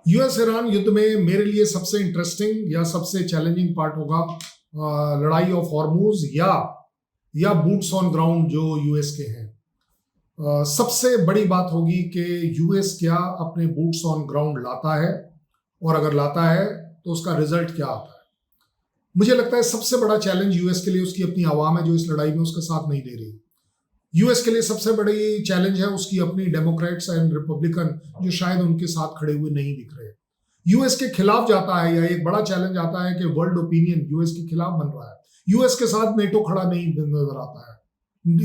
US Iran युद्ध में मेरे लिए सबसे इंटरेस्टिंग या सबसे चैलेंजिंग पार्ट होगा लड़ाई ऑफ हॉर्मूज या बूट्स ऑन ग्राउंड जो यूएस के हैं। सबसे बड़ी बात होगी कि यूएस क्या अपने बूट्स ऑन ग्राउंड लाता है, और अगर लाता है तो उसका रिजल्ट क्या आता है। मुझे लगता है सबसे बड़ा चैलेंज यूएस के लिए उसकी अपनी आवाम है जो इस लड़ाई में उसका साथ नहीं दे रही। यूएस के लिए सबसे बड़ी चैलेंज है उसकी अपनी डेमोक्रेट्स एंड रिपब्लिकन जो शायद उनके साथ खड़े हुए नहीं दिख रहे। यूएस के खिलाफ जाता है, या एक बड़ा चैलेंज आता है कि वर्ल्ड ओपिनियन यूएस के खिलाफ बन रहा है। यूएस के साथ नेटो खड़ा नहीं नजर आता है,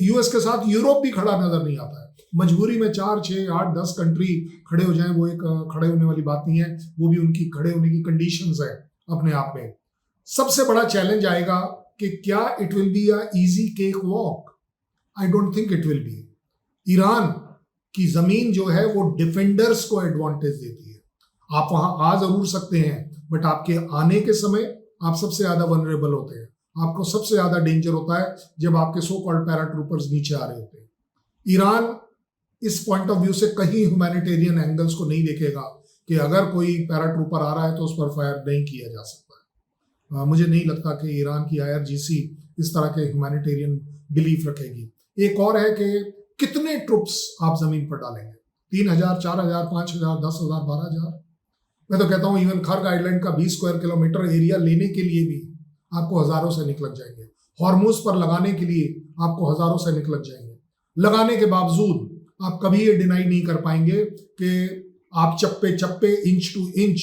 यूएस के साथ यूरोप भी खड़ा नजर नहीं आता है। मजबूरी में 4, 6, 8, 10 कंट्री खड़े हो जाएं वो एक खड़े होने वाली बात नहीं है, वो भी उनकी खड़े होने की कंडीशंस है अपने आप में। सबसे बड़ा चैलेंज आएगा कि क्या it will be a easy cake walk. I don't think it will be. Iran की जमीन जो है वो डिफेंडर्स को एडवांटेज देती है। आप वहां आ जरूर सकते हैं, बट आपके आने के समय आप सबसे ज्यादा वनरेबल होते हैं। आपको सबसे ज्यादा डेंजर होता है जब आपके सो कॉल्ड पैराट्रूपर्स नीचे आ रहे होते हैं। ईरान इस पॉइंट ऑफ व्यू से कहीं ह्यूमैनिटेरियन एंगल्स को नहीं देखेगा कि अगर कोई पैराट्रूपर आ रहा है तो उस पर फायर नहीं किया जा सकता। मुझे नहीं लगता कि ईरान की IRGC इस तरह के ह्यूमैनिटेरियन बिलीफ रखेगी। एक और है कि कितने ट्रुप्स आप जमीन पर डालेंगे, 3000, 4000, 5000, 10,000, 12,000। मैं तो कहता हूं इवन खर्ग आइलैंड का 20 स्क्वायर किलोमीटर एरिया लेने के लिए भी आपको हजारों सैनिक लग जाएंगे। हॉर्मुज पर लगाने के लिए आपको हजारों सैनिक लग जाएंगे। लगाने के बावजूद आप कभी ये डिनाई नहीं कर पाएंगे कि आप चप्पे चप्पे, इंच टू इंच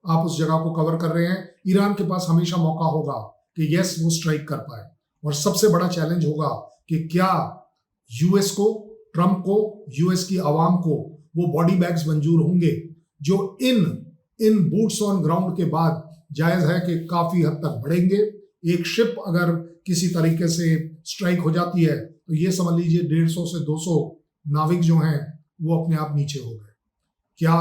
आप उस जगह को कवर कर रहे हैं। ईरान के पास हमेशा मौका होगा कि यस वो स्ट्राइक कर पाए। और सबसे बड़ा चैलेंज होगा कि क्या यूएस को, ट्रंप को, यूएस की आवाम को वो बॉडी बैग्स मंजूर होंगे जो इन बूट्स ऑन ग्राउंड के बाद जायज है कि काफी हद तक बढ़ेंगे। एक शिप अगर किसी तरीके से स्ट्राइक हो जाती है तो ये समझ लीजिए 150 से 200 नाविक जो हैं वो अपने आप नीचे हो गए। क्या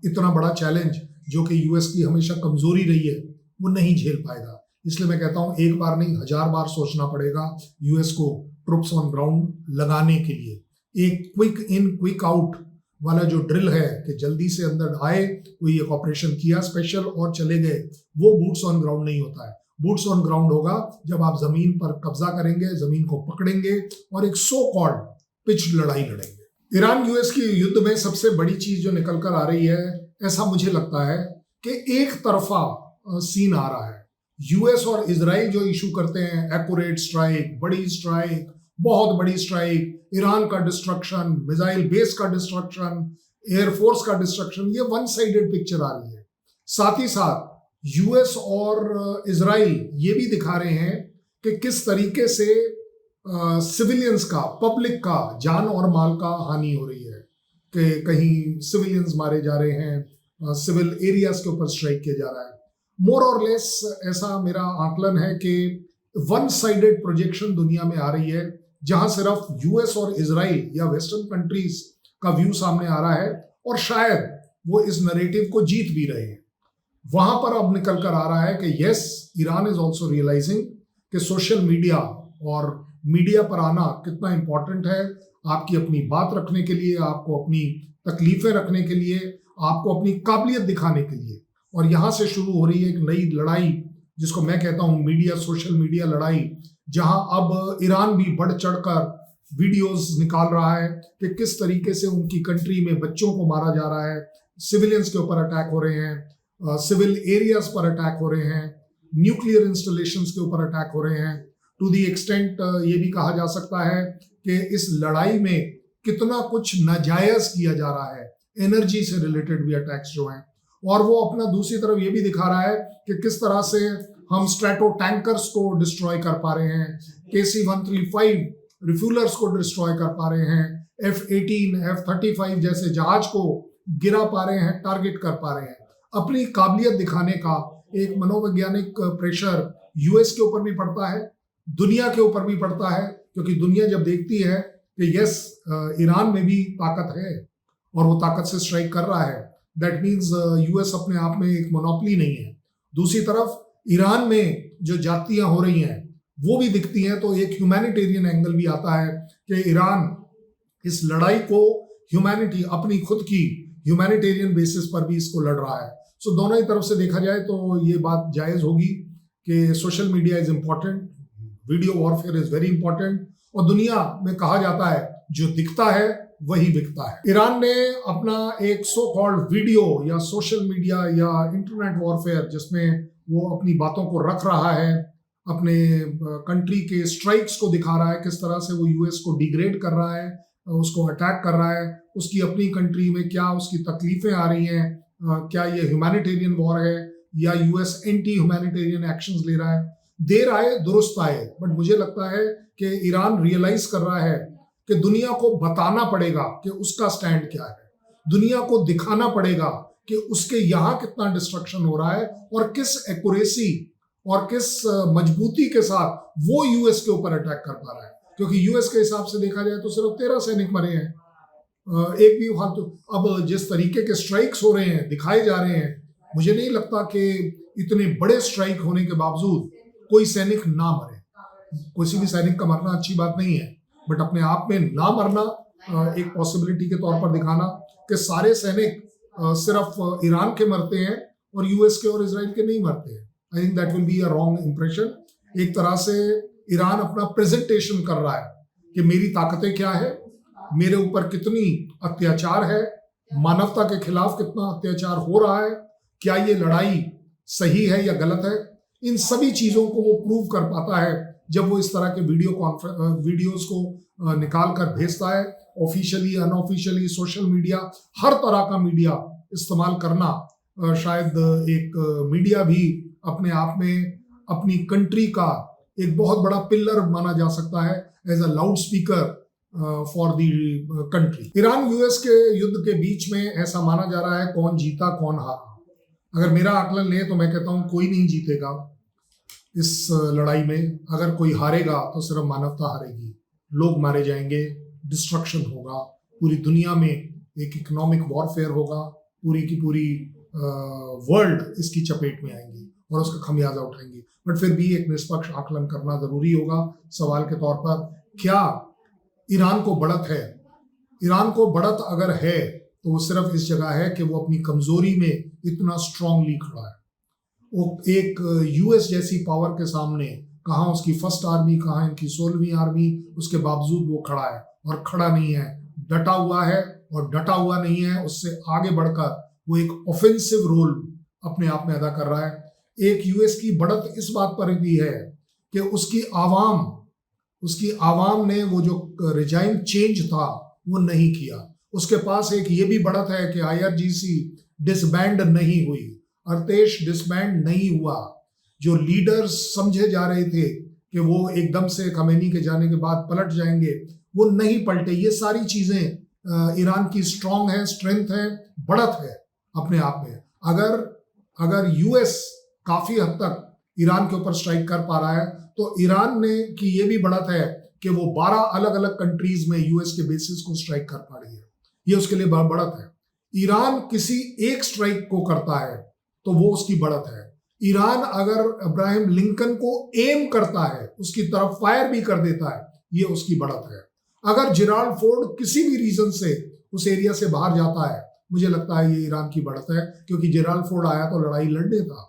इतना बड़ा चैलेंज जो कि यूएस की हमेशा कमजोरी रही है वो नहीं झेल पाएगा। इसलिए मैं कहता हूं एक बार नहीं 1000 बार सोचना पड़ेगा यूएस को ट्रुप्स ऑन ग्राउंड लगाने के लिए। एक क्विक इन क्विक आउट वाला जो ड्रिल है कि जल्दी से अंदर आए, कोई एक ऑपरेशन किया स्पेशल और चले गए, वो बूट्स ऑन ग्राउंड नहीं होता है। बूट्स ऑन ग्राउंड होगा जब आप जमीन पर कब्जा करेंगे, जमीन को पकड़ेंगे और एक सो कॉल्ड पिच लड़ाई लड़ेंगे। ईरान यूएस की युद्ध में सबसे बड़ी चीज जो निकल कर आ रही है, ऐसा मुझे लगता है कि एक तरफा सीन आ रहा है। यूएस और इजराइल जो इशू करते हैं एक्यूरेट स्ट्राइक, बड़ी स्ट्राइक, बहुत बड़ी स्ट्राइक, ईरान का डिस्ट्रक्शन, मिसाइल बेस का डिस्ट्रक्शन, एयरफोर्स का डिस्ट्रक्शन, ये वन साइडेड पिक्चर आ रही है। साथ ही साथ यूएस और इजराइल ये भी दिखा रहे हैं कि किस तरीके से सिविलियंस का, पब्लिक का जान और माल का हानि हो रही है, कि कहीं सिविलियंस मारे जा रहे हैं, सिविल एरियाज के ऊपर स्ट्राइक किया जा रहा है। मोर और लेस ऐसा मेरा आकलन है कि वन साइडेड प्रोजेक्शन दुनिया में आ रही है, जहां सिर्फ यूएस और इजराइल या वेस्टर्न कंट्रीज का व्यू सामने आ रहा है और शायद वो इस नरेटिव को जीत भी रहे हैं। वहां पर अब निकल कर आ रहा है कि yes, Iran is also realising कि सोशल मीडिया और मीडिया पर आना कितना इंपॉर्टेंट है, आपकी अपनी बात रखने के लिए, आपको अपनी तकलीफें रखने के लिए, आपको अपनी काबिलियत दिखाने के लिए। और यहां से शुरू हो रही है एक नई लड़ाई जिसको मैं कहता हूं मीडिया, सोशल मीडिया लड़ाई, जहां अब ईरान भी बढ़ चढ़कर वीडियोस निकाल रहा है कि किस तरीके से उनकी कंट्री में बच्चों को मारा जा रहा है, सिविलियंस के ऊपर अटैक हो रहे हैं, सिविल एरियाज पर अटैक हो रहे हैं, न्यूक्लियर इंस्टॉलेशंस के ऊपर अटैक हो रहे हैं। टू दी एक्सटेंट ये भी कहा जा सकता है कि इस लड़ाई में कितना कुछ नाजायज किया जा रहा है, एनर्जी से रिलेटेड भी अटैक्स जो हैं। और वो अपना दूसरी तरफ ये भी दिखा रहा है कि किस तरह से हम स्ट्रैटो टैंकर्स को डिस्ट्रॉय कर पा रहे हैं, KC-135 रिफ्यूलर्स को डिस्ट्रॉय कर पा रहे हैं, F-18, F-35 जैसे जहाज को गिरा पा रहे हैं, टारगेट कर पा रहे हैं। अपनी काबिलियत दिखाने का एक मनोवैज्ञानिक प्रेशर यूएस के ऊपर भी पड़ता है, दुनिया के ऊपर भी पड़ता है, क्योंकि दुनिया जब देखती है कि यस ईरान में भी ताकत है और वो ताकत से स्ट्राइक कर रहा है, दैट मीन्स यूएस अपने आप में एक मोनोपोली नहीं है। दूसरी तरफ ईरान में जो जातियां हो रही हैं वो भी दिखती हैं, तो एक ह्यूमैनिटेरियन एंगल भी आता है कि ईरान इस लड़ाई को ह्यूमैनिटी, अपनी खुद की ह्यूमैनिटेरियन बेसिस पर भी इसको लड़ रहा है। सो दोनों ही तरफ से देखा जाए तो ये बात जायज होगी कि social media is important, video warfare is very important, और दुनिया में कहा जाता है जो दिखता है वही बिकता है। ईरान ने अपना एक सो कॉल्ड वीडियो या सोशल मीडिया या इंटरनेट वॉरफेयर, जिसमें वो अपनी बातों को रख रहा है, अपने कंट्री के स्ट्राइक्स को दिखा रहा है, किस तरह से वो यूएस को डिग्रेड कर रहा है, उसको अटैक कर रहा है, उसकी अपनी कंट्री में क्या उसकी तकलीफें आ रही हैं, क्या ये ह्यूमैनिटेरियन वॉर है या यूएस एंटी ह्यूमैनिटेरियन एक्शंस ले रहा है। देर आए दुरुस्त आए, बट मुझे लगता है कि ईरान रियलाइज कर रहा है कि दुनिया को बताना पड़ेगा कि उसका स्टैंड क्या है, दुनिया को दिखाना पड़ेगा कि उसके यहाँ कितना डिस्ट्रक्शन हो रहा है और किस एक्यूरेसी और किस मजबूती के साथ वो यूएस के ऊपर अटैक कर पा रहा है। क्योंकि यूएस के हिसाब से देखा जाए तो सिर्फ 13 सैनिक मरे हैं, एक भी फालतू। अब जिस तरीके के स्ट्राइक्स हो रहे हैं, दिखाए जा रहे हैं, मुझे नहीं लगता कि इतने बड़े स्ट्राइक होने के बावजूद कोई सैनिक ना मरे। किसी भी सैनिक का मरना अच्छी बात नहीं है, बट अपने आप में ना मरना एक पॉसिबिलिटी के तौर पर दिखाना कि सारे सैनिक सिर्फ ईरान के मरते हैं और यूएस के और इजराइल के नहीं मरते हैं, I think that will be a wrong impression. एक तरह से ईरान अपना प्रेजेंटेशन कर रहा है कि मेरी ताकतें क्या है, मेरे ऊपर कितनी अत्याचार है, मानवता के खिलाफ कितना अत्याचार हो रहा है, क्या ये लड़ाई सही है या गलत है। इन सभी चीजों को वो प्रूव कर पाता है जब वो इस तरह के वीडियोस को निकाल कर भेजता है। ऑफिशियली, अनऑफिशियली, सोशल मीडिया, हर तरह का मीडिया इस्तेमाल करना शायद एक मीडिया भी अपने आप में अपनी कंट्री का एक बहुत बड़ा पिलर माना जा सकता है, as a loudspeaker for the country. Iran US के युद्ध के बीच में ऐसा माना जा रहा है कौन जीता कौन हारा। अगर मेरा आकलन ले तो मैं कहता हूं कोई नहीं जीतेगा इस लड़ाई में। अगर कोई हारेगा तो सिर्फ मानवता हारेगी, लोग मारे जाएंगे, डिस्ट्रक्शन होगा, पूरी दुनिया में एक इकोनॉमिक वॉरफेयर होगा, पूरी की पूरी वर्ल्ड इसकी चपेट में आएंगी और उसका खमियाजा उठाएंगी। बट फिर भी एक निष्पक्ष आकलन करना जरूरी होगा सवाल के तौर पर, क्या ईरान को बढ़त है। ईरान को बढ़त अगर है तो वो सिर्फ इस जगह है कि वो अपनी कमजोरी में इतना स्ट्रांगली खड़ा है। वो एक यूएस जैसी पावर के सामने, कहाँ उसकी फर्स्ट आर्मी, कहाँ इनकी 16वीं आर्मी, उसके बावजूद वो खड़ा है और खड़ा नहीं है, डटा हुआ है और डटा हुआ नहीं है। उससे आगे बढ़कर वो एक ऑफेंसिव रोल अपने आप में अदा कर रहा है। एक यूएस की बढ़त इस बात पर भी है कि उसकी आवाम ने वो जो रिजाइम चेंज था वो नहीं किया। उसके पास एक ये भी बढ़त है कि आईआरजीसी डिसबैंड नहीं हुई, अर्तेश डिसबैंड नहीं हुआ। जो लीडर्स समझे जा रहे थे कि वो एकदम से खमेनी के जाने के बाद पलट जाएंगे, वो नहीं पलटे। ये सारी चीजें ईरान की स्ट्रांग है, स्ट्रेंथ है, बढ़त है अपने आप में। अगर यूएस काफी हद तक ईरान के ऊपर स्ट्राइक कर पा रहा है तो ईरान ने की ये भी बढ़त है कि वो 12 अलग अलग कंट्रीज में यूएस के बेसिस को स्ट्राइक कर पा रही है। ये उसके लिए बढ़त है। ईरान किसी एक स्ट्राइक को करता है तो वो उसकी बढ़त है। ईरान अगर अब्राहम लिंकन को एम करता है, उसकी तरफ फायर भी कर देता है, ये उसकी बढ़त है। अगर जेराल्ड फोर्ड किसी भी रीजन से उस एरिया से बाहर जाता है, मुझे लगता है ये ईरान की बढ़त है, क्योंकि जेराल्ड फोर्ड आया तो लड़ाई लड़ने था।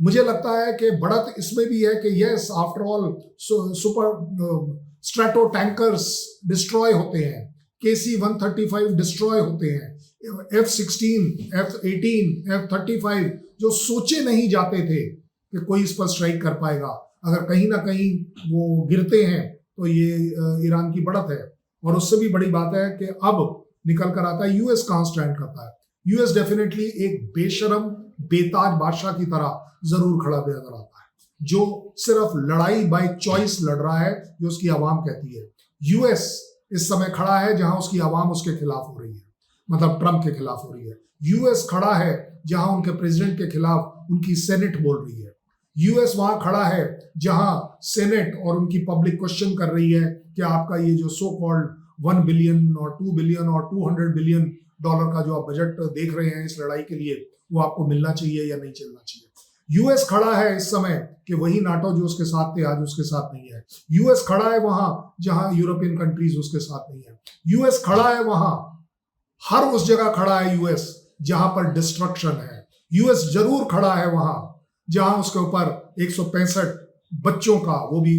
मुझे लगता है कि बढ़त इसमें भी है कि yes, after all super strato tankers destroy होते हैं, KC-135 डिस्ट्रॉय होते हैं, F-16, F-18, F-35 जो सोचे नहीं जाते थे कि कोई इस पर स्ट्राइक कर पाएगा, अगर कहीं ना कहीं वो गिरते हैं तो ये ईरान की बढ़त है। और उससे भी बड़ी बात है कि अब निकल कर आता है यूएस कहाँ स्टैंड करता है। यूएस डेफिनेटली एक बेशरम बेताज बादशाह की तरह जरूर खड़ा नजर आता है, जो सिर्फ लड़ाई बाय चॉइस लड़ रहा है, जो उसकी आवाम कहती है। यूएस इस समय खड़ा है जहां उसकी आवाम उसके खिलाफ हो रही है, मतलब ट्रंप के खिलाफ हो रही है। यूएस खड़ा है जहां उनके प्रेसिडेंट के खिलाफ उनकी सेनेट बोल रही है। यूएस वहां खड़ा है जहां सेनेट और उनकी पब्लिक क्वेश्चन कर रही है कि आपका ये जो सो कॉल्ड 1 बिलियन और 2 बिलियन और 200 बिलियन डॉलर का जो आप बजट देख रहे हैं इस लड़ाई के लिए, वो आपको मिलना चाहिए या नहीं चलना चाहिए। यूएस खड़ा है इस समय कि वही नाटो जो उसके साथ थे आज उसके साथ नहीं है। यूएस खड़ा है वहां जहां यूरोपियन कंट्रीज उसके साथ नहीं है। यूएस खड़ा है वहां हर उस जगह खड़ा है यूएस जहां पर डिस्ट्रक्शन है। यूएस जरूर खड़ा है वहां जहां उसके ऊपर 165 बच्चों का, वो भी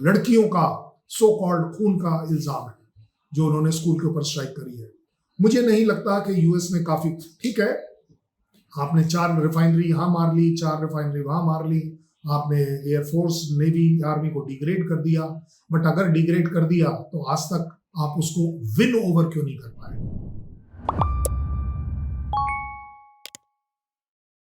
लड़कियों का सो कॉल्ड खून का इल्जाम है जो उन्होंने स्कूल के ऊपर स्ट्राइक करी है। मुझे नहीं लगता कि यूएस ने काफी, ठीक है आपने 4 रिफाइनरी यहां मार ली, 4 रिफाइनरी वहां मार ली, आपने एयरफोर्स नेवी आर्मी को डिग्रेड कर दिया, बट अगर डिग्रेड कर दिया तो आज तक आप उसको विन ओवर क्यों नहीं कर पाए?